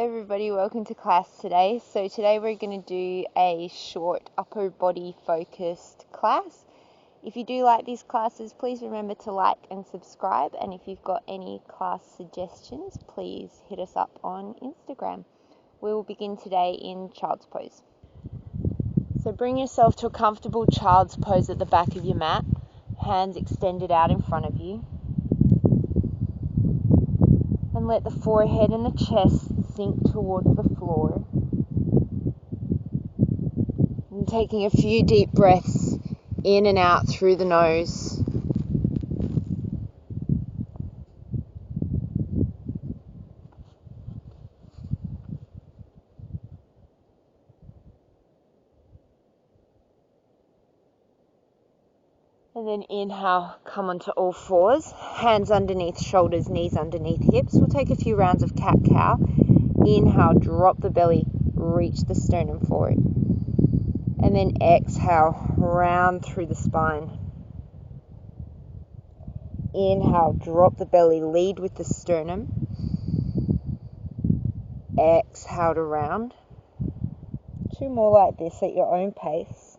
everybody, welcome to class today. So today we're going to do a short upper body focused class. If you do like these classes, please remember to like and subscribe, and if you've got any class suggestions, please hit us up on Instagram. We will begin today in child's pose. So bring yourself to a comfortable child's pose at the back of your mat, hands extended out in front of you. And let the forehead and the chest sink towards the floor. And taking a few deep breaths in and out through the nose. And then inhale, come onto all fours, hands underneath shoulders, knees underneath hips. We'll take a few rounds of cat-cow. Inhale, drop the belly, reach the sternum forward. And then exhale, round through the spine. Inhale, drop the belly, lead with the sternum. Exhale to round. 2 more like this at your own pace.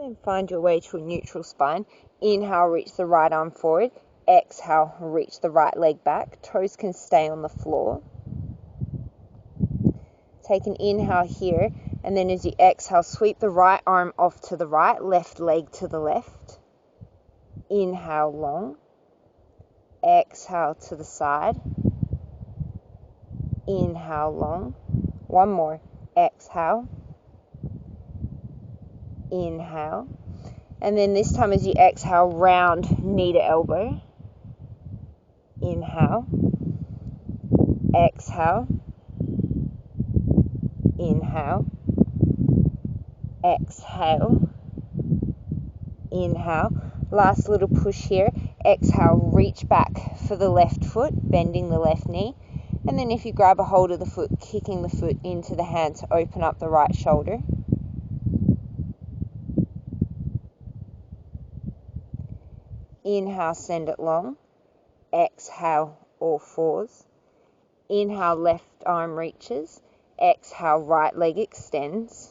And find your way to a neutral spine. Inhale, reach the right arm forward. Exhale, reach the right leg back. Toes can stay on the floor. Take an inhale here, and then as you exhale, sweep the right arm off to the right, left leg to the left. Inhale long. Exhale to the side. Inhale long. One more. Exhale. Inhale. And then this time as you exhale, round knee to elbow. Inhale. Exhale. Inhale. Exhale. Inhale. Last little push here. Exhale, reach back for the left foot, bending the left knee. And then if you grab a hold of the foot, kicking the foot into the hand to open up the right shoulder. Inhale, send it long. Exhale, all fours. Inhale, left arm reaches. Exhale, right leg extends.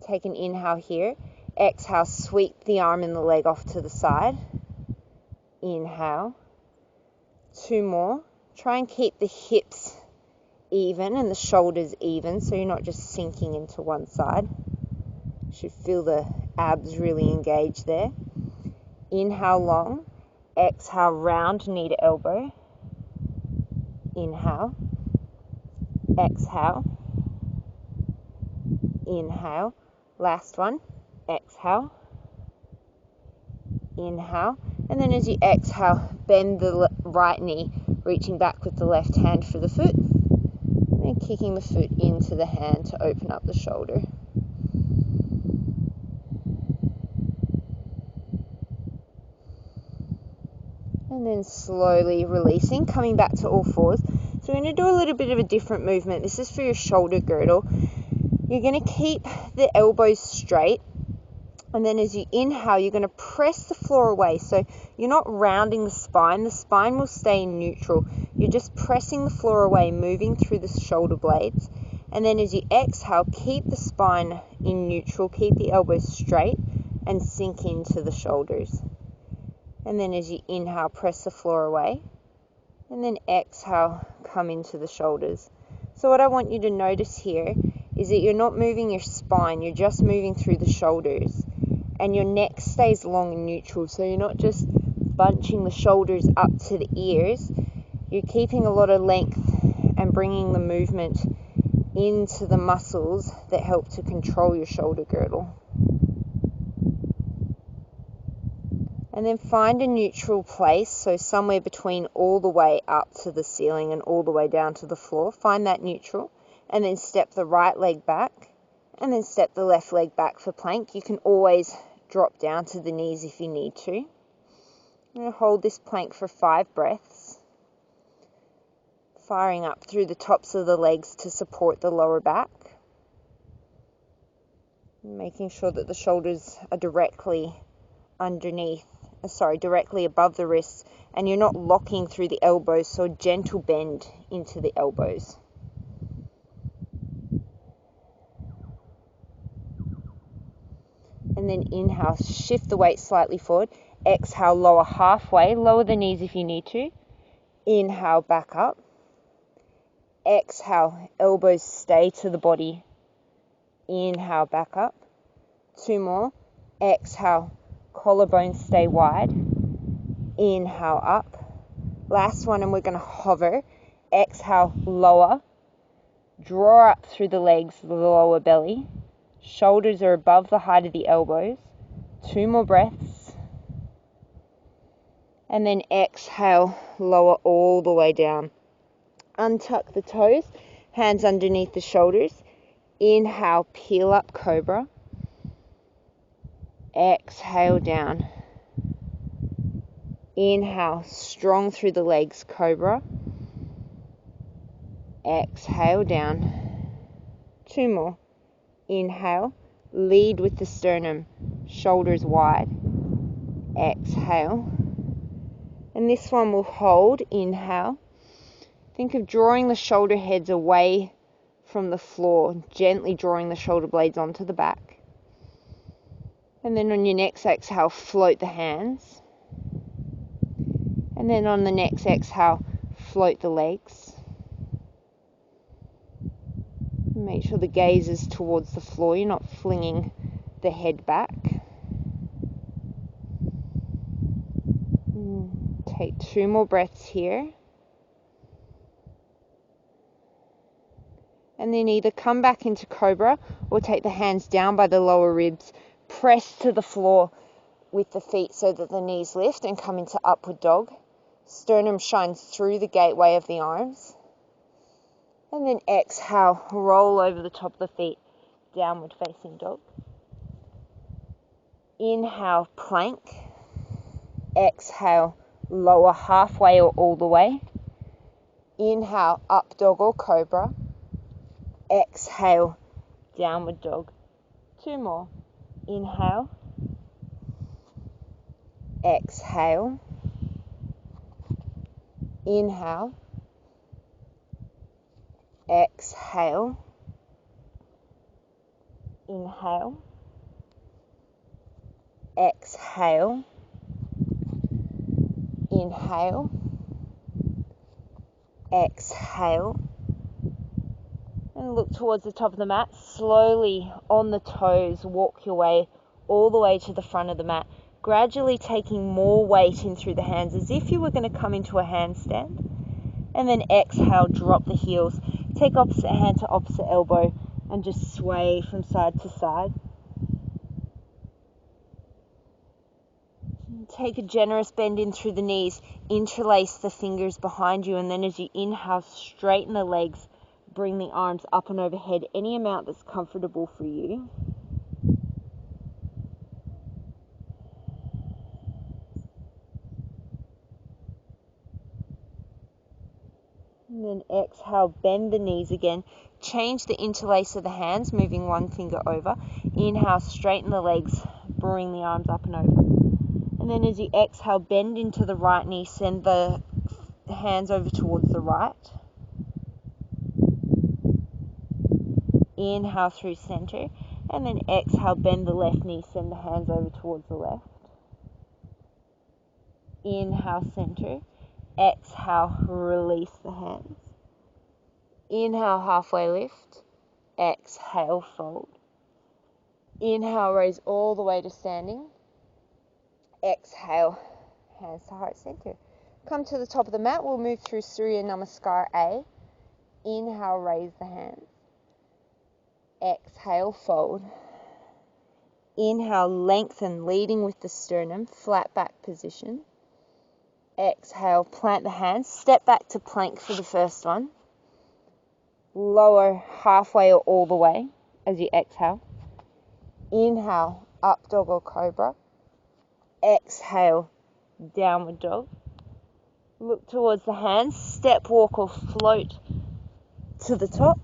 Take an inhale here. Exhale, sweep the arm and the leg off to the side. Inhale. 2 more. Try and keep the hips even and the shoulders even, so you're not just sinking into one side. You should feel the abs really engaged there. Inhale long. Exhale, round knee to elbow. Inhale. Exhale. Inhale. Last one. Exhale. Inhale. And then as you exhale, bend the right knee, reaching back with the left hand for the foot. And then kicking the foot into the hand to open up the shoulder. And then slowly releasing, coming back to all fours. So we're going to do a little bit of a different movement. This is for your shoulder girdle. You're going to keep the elbows straight. And then as you inhale, you're going to press the floor away. So you're not rounding the spine. The spine will stay neutral. You're just pressing the floor away, moving through the shoulder blades. And then as you exhale, keep the spine in neutral. Keep the elbows straight and sink into the shoulders. And then as you inhale, press the floor away. And then exhale, come into the shoulders. So what I want you to notice here is that you're not moving your spine, you're just moving through the shoulders. And your neck stays long and neutral, so you're not just bunching the shoulders up to the ears. You're keeping a lot of length and bringing the movement into the muscles that help to control your shoulder girdle. And then find a neutral place, so somewhere between all the way up to the ceiling and all the way down to the floor. Find that neutral, and then step the right leg back, and then step the left leg back for plank. You can always drop down to the knees if you need to. I'm going to hold this plank for 5 breaths. firing up through the tops of the legs to support the lower back. Making sure that the shoulders are directly above the wrists, and you're not locking through the elbows, so a gentle bend into the elbows. And then inhale, shift the weight slightly forward. Exhale, lower halfway, lower the knees if you need to. Inhale, back up. Exhale, elbows stay to the body. Inhale, back up. 2 more. Exhale, collarbones stay wide. Inhale, up. Last one, and we're going to hover. Exhale, lower. Draw up through the legs, the lower belly. Shoulders are above the height of the elbows. 2 more breaths. And then exhale, lower all the way down. Untuck the toes, hands underneath the shoulders. Inhale, peel up, cobra. Exhale, down. Inhale, strong through the legs, cobra. Exhale, down. 2 more. Inhale, lead with the sternum, shoulders wide. Exhale. And this one will hold. Inhale. Think of drawing the shoulder heads away from the floor, gently drawing the shoulder blades onto the back. And then on your next exhale, float the hands. And then on the next exhale, float the legs. Make sure the gaze is towards the floor. You're not flinging the head back. Take 2 more breaths here. And then either come back into cobra or take the hands down by the lower ribs. Press to the floor with the feet so that the knees lift and come into upward dog. Sternum shines through the gateway of the arms. And then exhale, roll over the top of the feet, downward facing dog. Inhale, plank. Exhale, lower halfway or all the way. Inhale, up dog or cobra. Exhale, downward dog. 2 more. Inhale. Exhale. Inhale. Exhale. Inhale. Exhale. Inhale. Exhale. And look towards the top of the mat. Slowly on the toes, walk your way all the way to the front of the mat. Gradually taking more weight in through the hands as if you were going to come into a handstand. And then exhale, drop the heels. Take opposite hand to opposite elbow and just sway from side to side. Take a generous bend in through the knees. Interlace the fingers behind you, and then as you inhale, straighten the legs. Bring the arms up and overhead, any amount that's comfortable for you. And then exhale, bend the knees again. Change the interlace of the hands, moving one finger over. Inhale, straighten the legs, bring the arms up and over. And then as you exhale, bend into the right knee, send the hands over towards the right. Inhale through center, and then exhale, bend the left knee, send the hands over towards the left. Inhale, center. Exhale, release the hands. Inhale, halfway lift. Exhale, fold. Inhale, raise all the way to standing. Exhale, hands to heart center. Come to the top of the mat. We'll move through Surya Namaskar A. Inhale, raise the hands. Exhale, fold. Inhale, lengthen, leading with the sternum, flat back position. Exhale, plant the hands. Step back to plank for the first one. Lower halfway or all the way as you exhale. Inhale, up dog or cobra. Exhale, downward dog. Look towards the hands, step, walk or float to the top.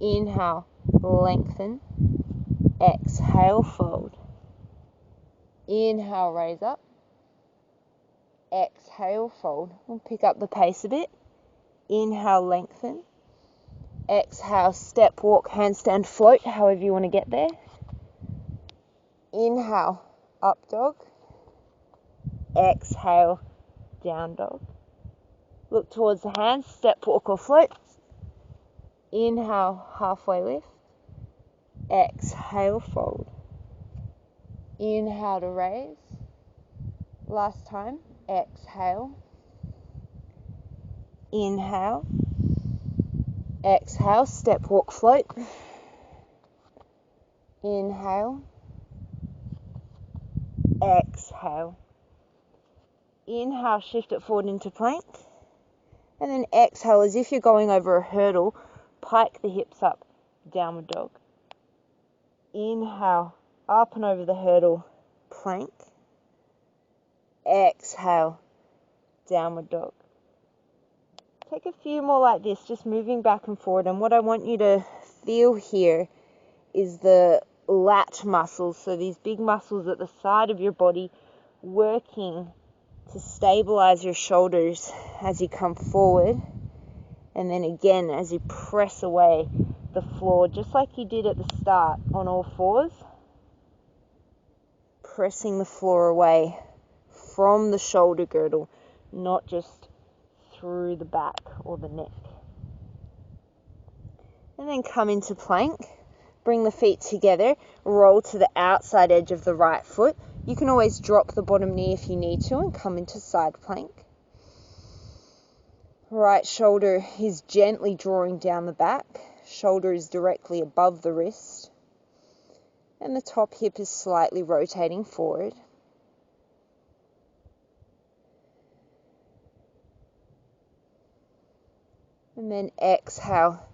Inhale, lengthen. Exhale, fold. Inhale, raise up. Exhale, fold. We'll pick up the pace a bit. Inhale, lengthen. Exhale, step, walk, handstand, float, however you want to get there. Inhale, up dog. Exhale, down dog. Look towards the hands, step, walk or float. Inhale, halfway lift. Exhale, fold. Inhale to raise. Last time, exhale. Inhale. Exhale, step, walk, float. Inhale. Exhale. Inhale, shift it forward into plank. And then exhale as if you're going over a hurdle. Pike the hips up, downward dog. Inhale, up and over the hurdle, plank. Exhale, downward dog. Take a few more like this, just moving back and forward. And what I want you to feel here is the lat muscles, so these big muscles at the side of your body working to stabilize your shoulders as you come forward. And then again, as you press away the floor, just like you did at the start on all fours, pressing the floor away from the shoulder girdle, not just through the back or the neck. And then come into plank. Bring the feet together, roll to the outside edge of the right foot. You can always drop the bottom knee if you need to and come into side plank. Right shoulder is gently drawing down the back. Shoulder is directly above the wrist. And the top hip is slightly rotating forward. And then exhale.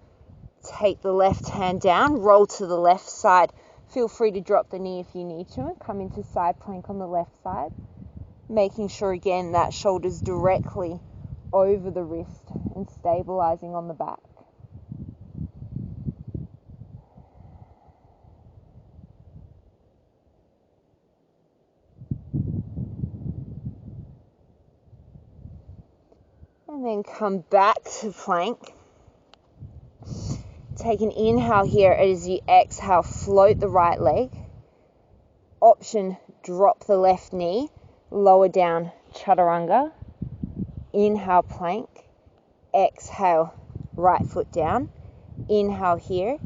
Take the left hand down, roll to the left side. Feel free to drop the knee if you need to and come into side plank on the left side. Making sure again that shoulder's directly over the wrist and stabilizing on the back. And then come back to plank. Take an inhale here as you exhale, float the right leg. Option, drop the left knee, lower down, chaturanga. Inhale, plank. Exhale, right foot down. Inhale here.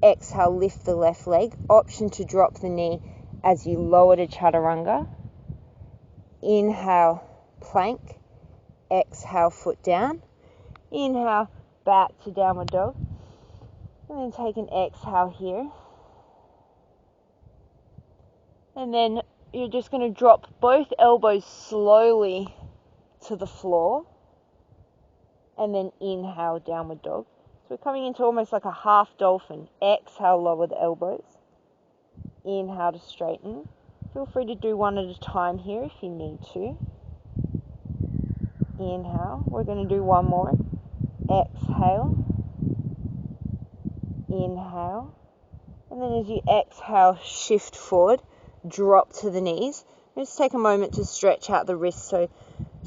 Exhale, lift the left leg. Option to drop the knee as you lower to chaturanga. Inhale, plank. Exhale, foot down. Inhale, back to downward dog. And then take an exhale here. And then you're just going to drop both elbows slowly to the floor. And then inhale, downward dog. So we're coming into almost like a half dolphin. Exhale, lower the elbows. Inhale to straighten. Feel free to do one at a time here if you need to. Inhale. We're going to do one more. Exhale. Inhale. And then as you exhale, shift forward, drop to the knees. Just take a moment to stretch out the wrists. So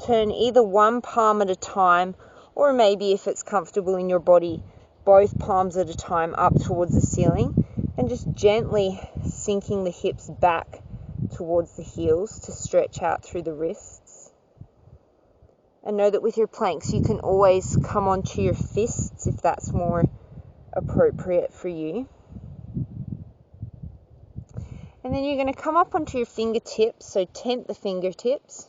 turn either one palm at a time, or maybe if it's comfortable in your body, both palms at a time up towards the ceiling, and just gently sinking the hips back towards the heels to stretch out through the wrists. And know that with your planks, you can always come onto your fists if that's more appropriate for you. And then you're going to come up onto your fingertips, so tent the fingertips.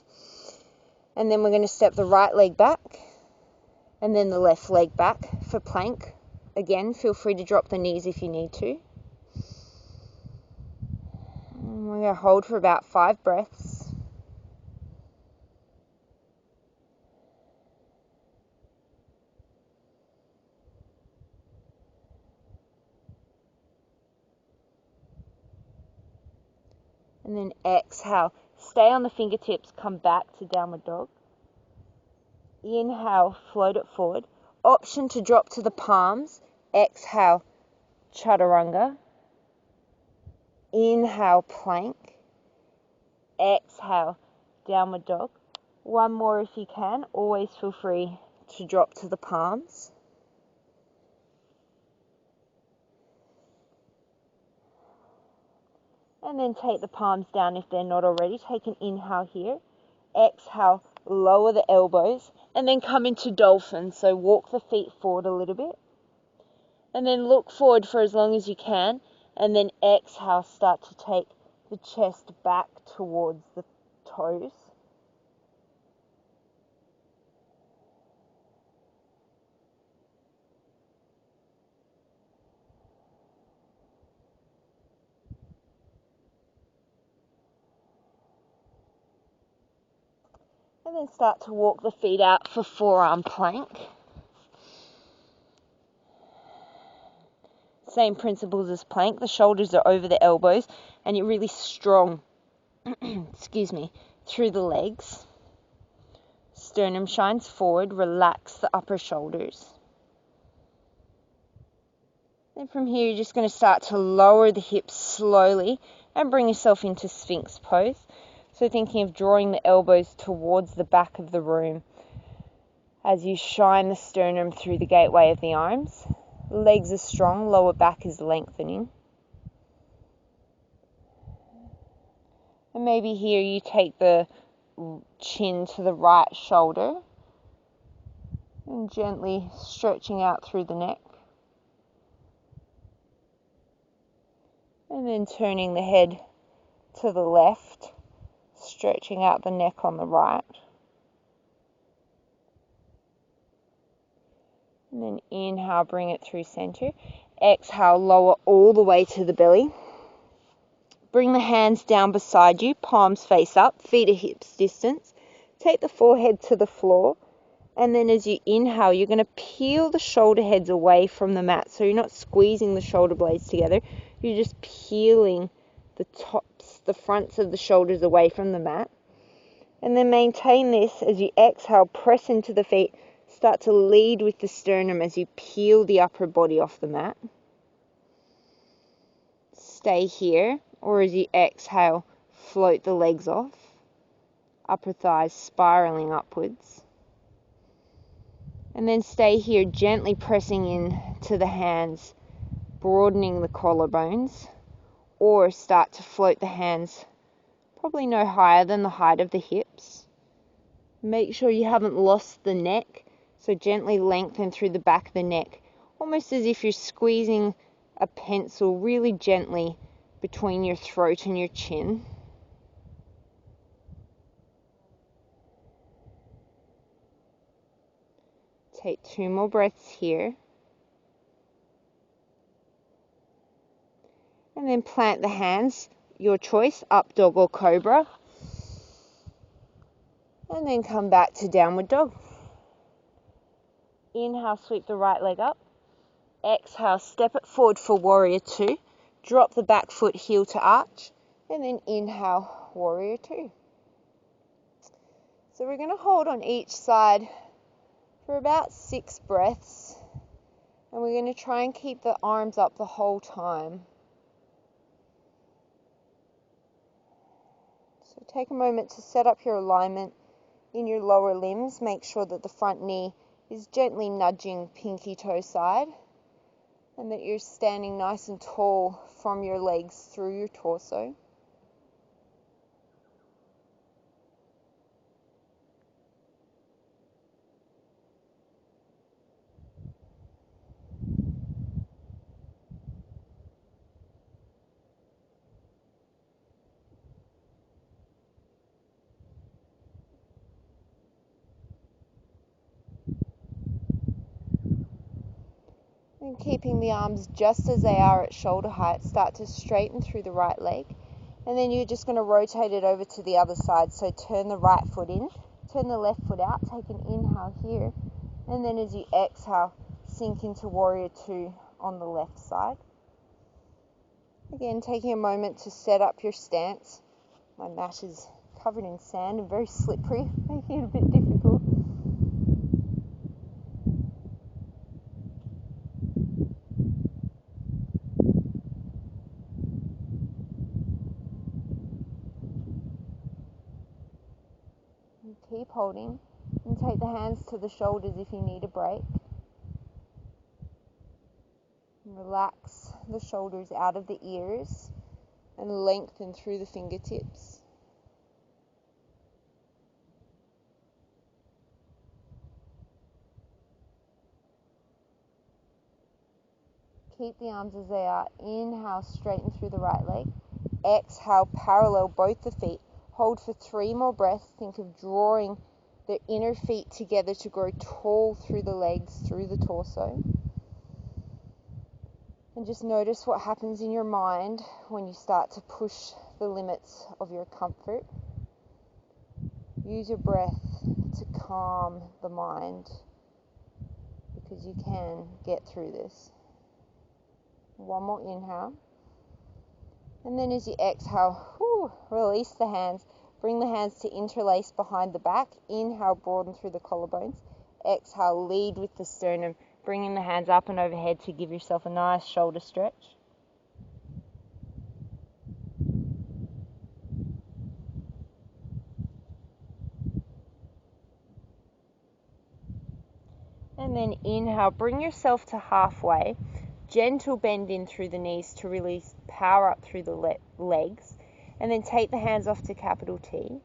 And then we're going to step the right leg back and then the left leg back for plank. Again, feel free to drop the knees if you need to. And we're going to hold for about 5 breaths. And then exhale. Stay on the fingertips, come back to downward dog. Inhale, float it forward. Option to drop to the palms. Exhale, chaturanga. Inhale, plank. Exhale, downward dog. One more if you can. Always feel free to drop to the palms. And then take the palms down if they're not already. Take an inhale here. Exhale, lower the elbows. And then come into dolphin. So walk the feet forward a little bit. And then look forward for as long as you can. And then exhale, start to take the chest back towards the toes. And then start to walk the feet out for forearm plank. Same principles as plank. The shoulders are over the elbows and you're really strong, excuse me, through the legs. Sternum shines forward, relax the upper shoulders. Then from here, you're just going to start to lower the hips slowly and bring yourself into Sphinx Pose. So thinking of drawing the elbows towards the back of the room as you shine the sternum through the gateway of the arms. Legs are strong, lower back is lengthening. And maybe here you take the chin to the right shoulder and gently stretching out through the neck. And then turning the head to the left, stretching out the neck on the right. And then inhale, bring it through center. Exhale, lower all the way to the belly. Bring the hands down beside you, palms face up, feet at hips distance. Take the forehead to the floor. And then as you inhale, you're going to peel the shoulder heads away from the mat. So you're not squeezing the shoulder blades together. You're just peeling the tops, the fronts of the shoulders away from the mat. And then maintain this as you exhale, press into the feet. Start to lead with the sternum as you peel the upper body off the mat. Stay here, or as you exhale, float the legs off. Upper thighs spiraling upwards. And then stay here, gently pressing in to the hands, broadening the collarbones, or start to float the hands probably no higher than the height of the hips. Make sure you haven't lost the neck, so gently lengthen through the back of the neck, almost as if you're squeezing a pencil really gently between your throat and your chin. Take 2 more breaths here. And then plant the hands, your choice, up dog or cobra. And then come back to downward dog. Inhale, sweep the right leg up. Exhale, step it forward for warrior 2. Drop the back foot heel to arch. And then inhale, warrior 2. So we're going to hold on each side for about 6 breaths. And we're going to try and keep the arms up the whole time. So take a moment to set up your alignment in your lower limbs. Make sure that the front knee is gently nudging pinky toe side, and that you're standing nice and tall from your legs through your torso. And keeping the arms just as they are at shoulder height, start to straighten through the right leg. And then you're just going to rotate it over to the other side. So turn the right foot in, turn the left foot out, take an inhale here. And then as you exhale, sink into warrior 2 on the left side. Again, taking a moment to set up your stance. My mat is covered in sand and very slippery, making it a bit difficult. Keep holding and take the hands to the shoulders if you need a break. Relax the shoulders out of the ears and lengthen through the fingertips. Keep the arms as they are. Inhale, straighten through the right leg. Exhale, parallel both the feet. Hold for 3 more breaths. Think of drawing the inner feet together to grow tall through the legs, through the torso. And just notice what happens in your mind when you start to push the limits of your comfort. Use your breath to calm the mind, because you can get through this. One more inhale. And then as you exhale, release the hands. Bring the hands to interlace behind the back. Inhale, broaden through the collarbones. Exhale, lead with the sternum, bringing the hands up and overhead to give yourself a nice shoulder stretch. And then inhale, bring yourself to halfway. Gentle bend in through the knees to release power up through the legs. And then take the hands off to capital T.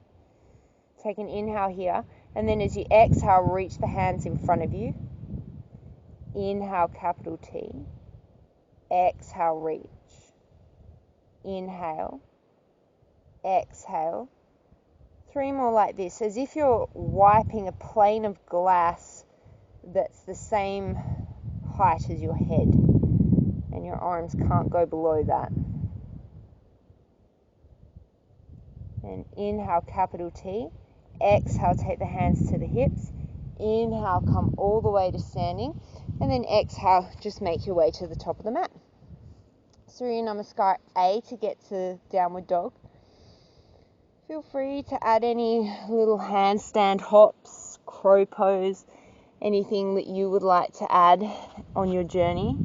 Take an inhale here. And then as you exhale, reach the hands in front of you. Inhale, capital T. Exhale, reach. Inhale. Exhale. 3 more like this, as if you're wiping a plane of glass that's the same height as your head, and your arms can't go below that. And inhale, capital T. Exhale, take the hands to the hips. Inhale, come all the way to standing. And then exhale, just make your way to the top of the mat. Surya Namaskar A to get to downward dog. Feel free to add any little handstand hops, crow pose, anything that you would like to add on your journey.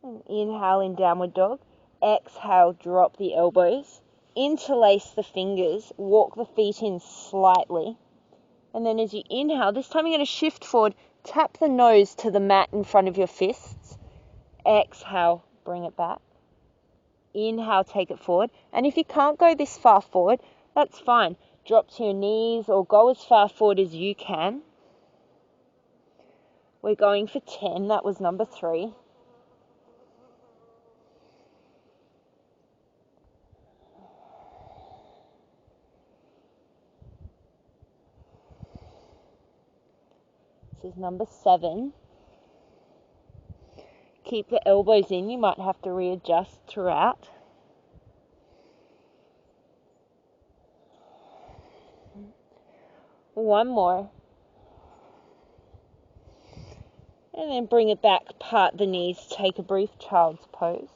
And inhale in downward dog. Exhale, drop the elbows. Interlace the fingers. Walk the feet in slightly. And then as you inhale, this time you're going to shift forward. Tap the nose to the mat in front of your fists. Exhale, bring it back. Inhale, take it forward. And if you can't go this far forward, that's fine. Drop to your knees or go as far forward as you can. We're going for 10. That was number 3. This is number 7. Keep the elbows in. You might have to readjust throughout. One more. And then bring it back, part the knees, take a brief child's pose.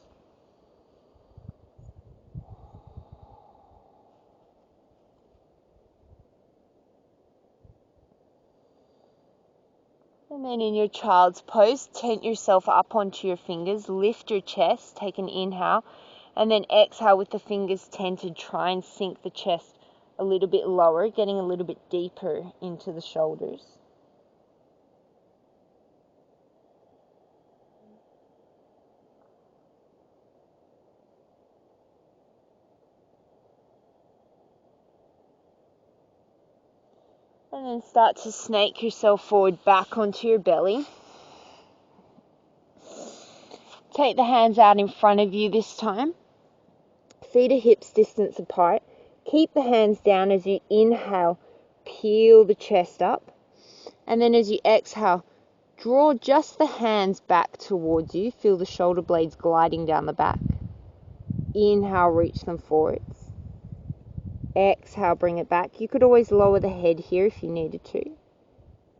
And then in your child's pose, tent yourself up onto your fingers, lift your chest, take an inhale, and then exhale with the fingers tented. Try and sink the chest a little bit lower, getting a little bit deeper into the shoulders. And then start to snake yourself forward back onto your belly. Take the hands out in front of you this time. Feet are hips distance apart. Keep the hands down as you inhale. Peel the chest up. And then as you exhale, draw just the hands back towards you. Feel the shoulder blades gliding down the back. Inhale, reach them forwards. Exhale, bring it back. You could always lower the head here if you needed to.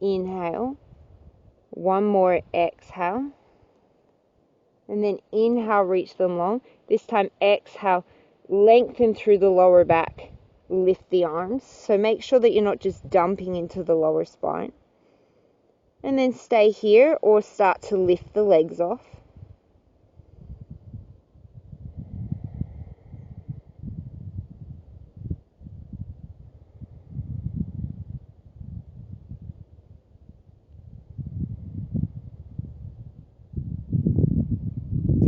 Inhale. One more exhale. And then inhale, reach them long. This time exhale, lengthen through the lower back. Lift the arms. So make sure that you're not just dumping into the lower spine. And then stay here or start to lift the legs off.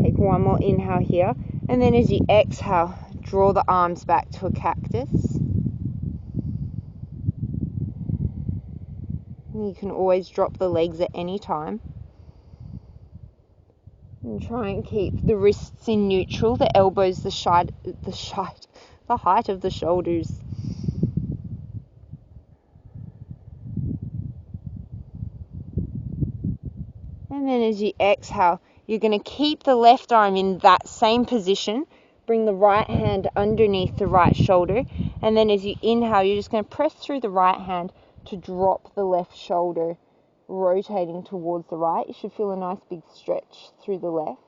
Take one more inhale here, and then as you exhale, draw the arms back to a cactus. You can always drop the legs at any time. And try and keep the wrists in neutral, the elbows the height of the shoulders. And then as you exhale, you're going to keep the left arm in that same position. Bring the right hand underneath the right shoulder. And then as you inhale, you're just going to press through the right hand to drop the left shoulder, rotating towards the right. You should feel a nice big stretch through the left.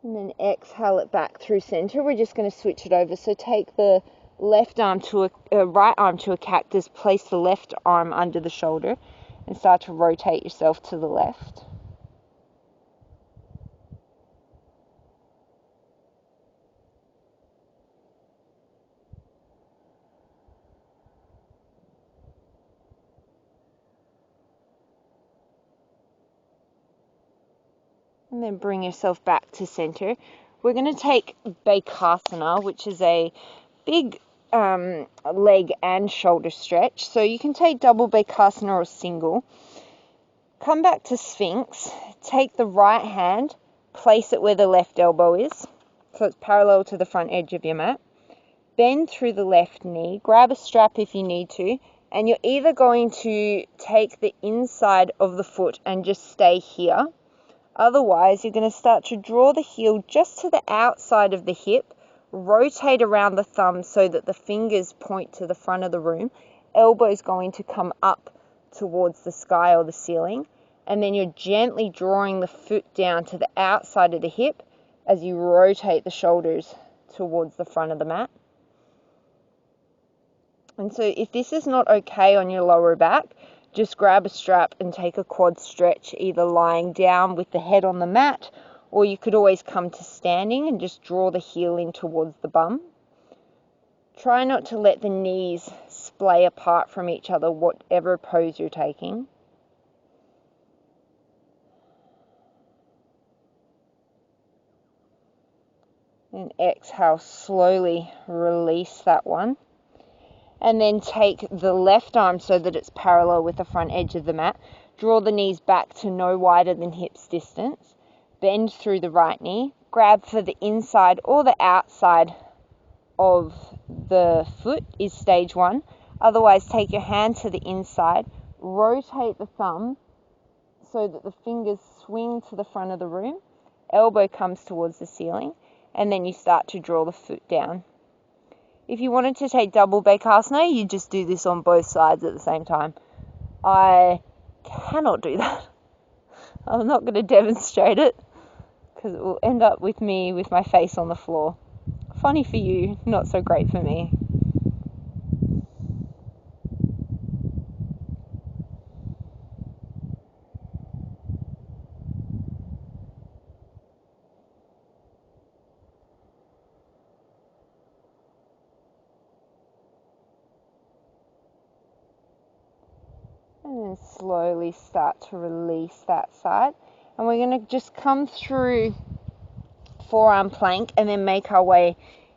And then exhale it back through center. We're just going to switch it over. So take the left arm to right arm to a cactus, place the left arm under the shoulder, and start to rotate yourself to the left. And then bring yourself back to center. We're going to take Bakasana, which is a big leg and shoulder stretch. So you can take double Bakasana or single. Come back to Sphinx. Take the right hand, place it where the left elbow is, so it's parallel to the front edge of your mat. Bend through the left knee. Grab a strap if you need to. And you're either going to take the inside of the foot and just stay here. Otherwise, you're going to start to draw the heel just to the outside of the hip, rotate around the thumb so that the fingers point to the front of the room, elbows going to come up towards the sky or the ceiling, and then you're gently drawing the foot down to the outside of the hip as you rotate the shoulders towards the front of the mat. And so if this is not okay on your lower back, just grab a strap and take a quad stretch, either lying down with the head on the mat, or you could always come to standing and just draw the heel in towards the bum. Try not to let the knees splay apart from each other, whatever pose you're taking. And exhale, slowly release that one. And then take the left arm so that it's parallel with the front edge of the mat. Draw the knees back to no wider than hips distance. Bend through the right knee. Grab for the inside or the outside of the foot is stage one. Otherwise, take your hand to the inside. Rotate the thumb so that the fingers swing to the front of the room. Elbow comes towards the ceiling. And then you start to draw the foot down. If you wanted to take double Bakasana, you just do this on both sides at the same time. I cannot do that. I'm not going to demonstrate it because it will end up with me with my face on the floor. Funny for you, not so great for me. And then slowly start to release that side. And we're going to just come through forearm plank and then make our way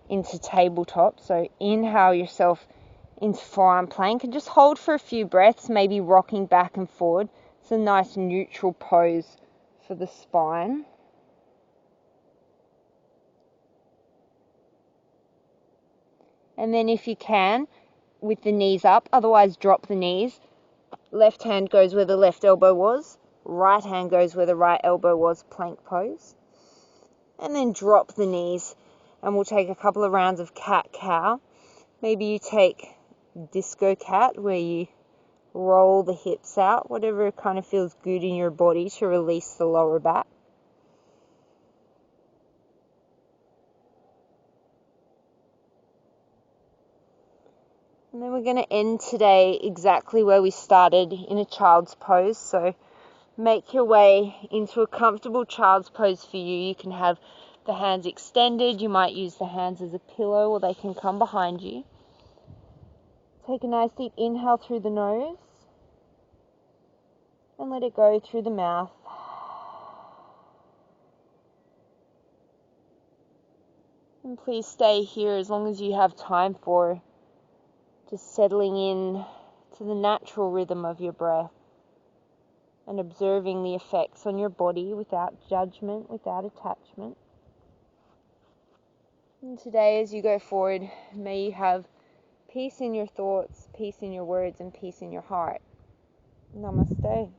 into tabletop. So inhale yourself into forearm plank and just hold for a few breaths, maybe rocking back and forward. It's a nice neutral pose for the spine. And then if you can, with the knees up, otherwise drop the knees. Left hand goes where the left elbow was. Right hand goes where the right elbow was, plank pose. And then drop the knees. And we'll take a couple of rounds of cat-cow. Maybe you take disco cat, where you roll the hips out. Whatever kind of feels good in your body to release the lower back. And then we're going to end today exactly where we started, in a child's pose. So make your way into a comfortable child's pose for you. You can have the hands extended. You might use the hands as a pillow, or they can come behind you. Take a nice deep inhale through the nose and let it go through the mouth. And please stay here as long as you have time for, just settling in to the natural rhythm of your breath and observing the effects on your body without judgment, without attachment. And today, as you go forward, may you have peace in your thoughts, peace in your words, and peace in your heart. Namaste.